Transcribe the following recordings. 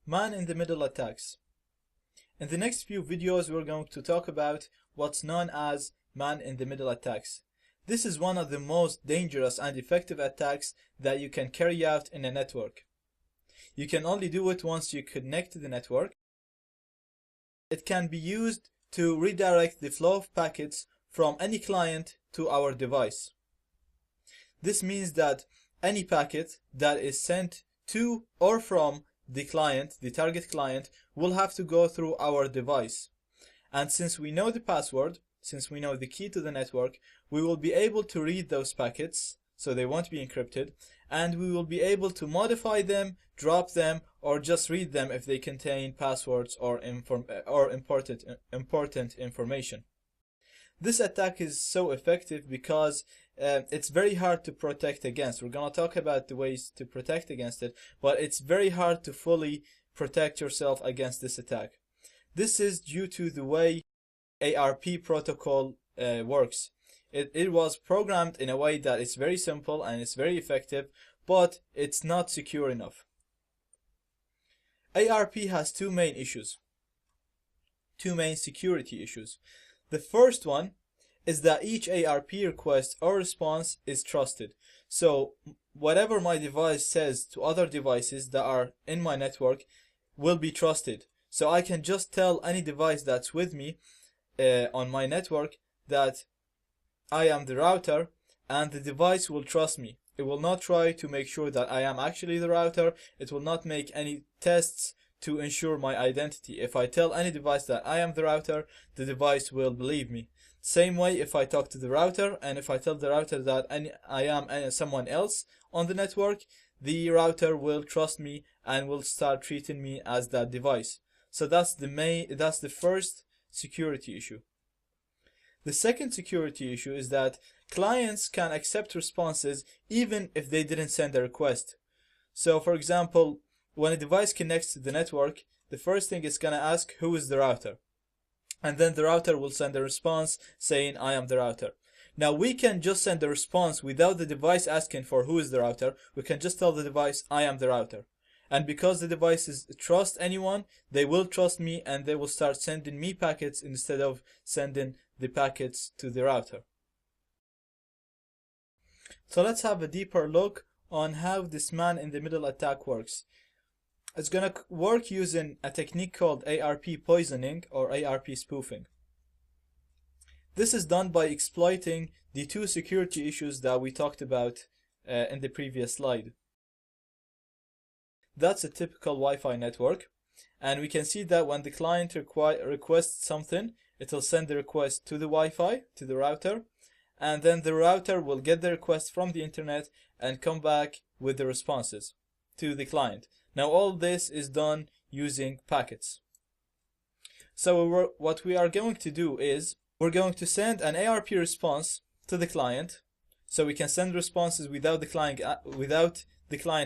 Man-in-the-middle attacks. In the next few videos, we're going to talk about what's known as man-in-the-middle attacks. This is one of the most dangerous and effective attacks that you can carry out in a network. You can only do it once you connect to the network. It can be used to redirect the flow of packets from any client to our device. This means that any packet that is sent to or from the client, the target client, will have to go through our device. And since we know the password, since we know the key to the network, we will be able to read those packets, so they won't be encrypted, and we will be able to modify them, drop them, or just read them if they contain passwords or important information. This attack is so effective because it's very hard to protect against. We're going to talk about the ways to protect against it, but it's very hard to fully protect yourself against this attack. This is due to the way ARP protocol works. It was programmed in a way that it's very simple and it's very effective, but it's not secure enough. ARP has two main issues, two main security issues. The first one is that each ARP request or response is trusted. So whatever my device says to other devices that are in my network will be trusted. So I can just tell any device that's with me on my network that I am the router, and the device will trust me. It will not try to make sure that I am actually the router. It will not make any tests to ensure my identity. If I tell any device that I am the router, the device will believe me. Same way if I talk to the router, and if I tell the router that I am someone else on the network, the router will trust me and will start treating me as that device. So that's the first security issue. The second security issue is that clients can accept responses even if they didn't send a request. So for example, when a device connects to the network, the first thing it's going to ask, who is the router? And then the router will send a response saying, I am the router. Now we can just send a response without the device asking for who is the router. We can just tell the device, I am the router. And because the devices trust anyone, they will trust me and they will start sending me packets instead of sending the packets to the router. So let's have a deeper look on how this man-in-the-middle attack works. It's going to work using a technique called ARP poisoning or ARP spoofing. This is done by exploiting the two security issues that we talked about in the previous slide. That's a typical Wi-Fi network, and we can see that when the client requests something, it will send the request to the Wi-Fi, to the router, and then the router will get the request from the internet and come back with the responses to the client. Now all this is done using packets. So what we are going to do is we're going to send an ARP response to the client, so we can send responses without the client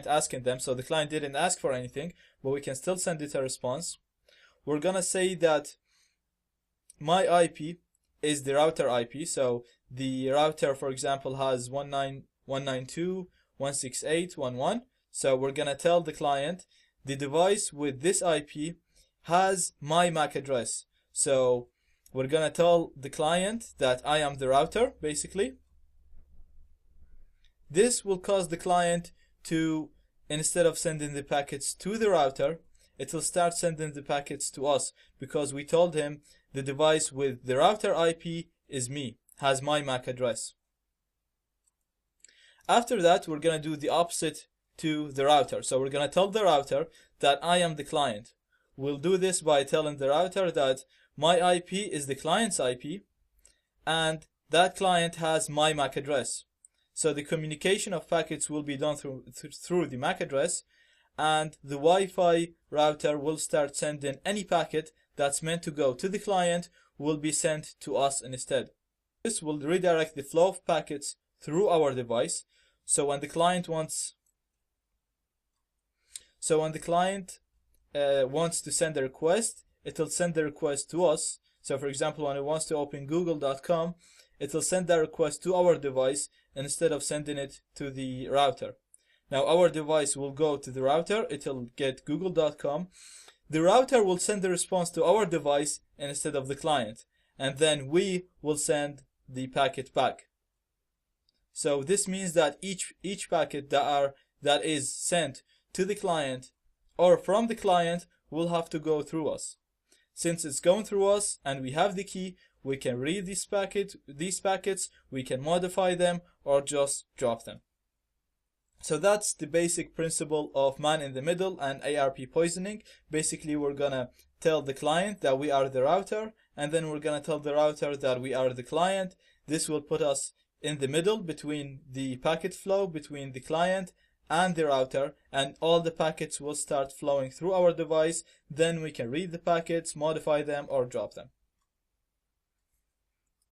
asking them. So the client didn't ask for anything, but we can still send it a response. We're gonna say that my IP is the router IP. So the router, for example, has 192.168.1.1. So we're gonna tell the client the device with this IP has my MAC address. So we're gonna tell the client that I am the router, basically. This will cause the client to, instead of sending the packets to the router, it will start sending the packets to us because we told him the device with the router IP is me, has my MAC address. After that, we're going to do the opposite to the router. So we're going to tell the router that I am the client. We'll do this by telling the router that my IP is the client's IP and that client has my MAC address. So the communication of packets will be done through the MAC address, and the Wi-Fi router will start sending any packet that's meant to go to the client will be sent to us instead. This will redirect the flow of packets through our device. So when the client wants to send a request, it will send the request to us. So for example, when it wants to open google.com, it will send that request to our device instead of sending it to the router. Now our device will go to the router, it'll get google.com. The router will send the response to our device instead of the client, and then we will send the packet back. So this means that each packet that is sent to the client or from the client will have to go through us. Since it's going through us and we have the key, we can read these packets, we can modify them or just drop them. So that's the basic principle of man in the middle and ARP poisoning. Basically, we're gonna tell the client that we are the router, and then we're gonna tell the router that we are the client. This will put us in the middle between the packet flow between the client and the router, and all the packets will start flowing through our device. Then we can read the packets, modify them or drop them.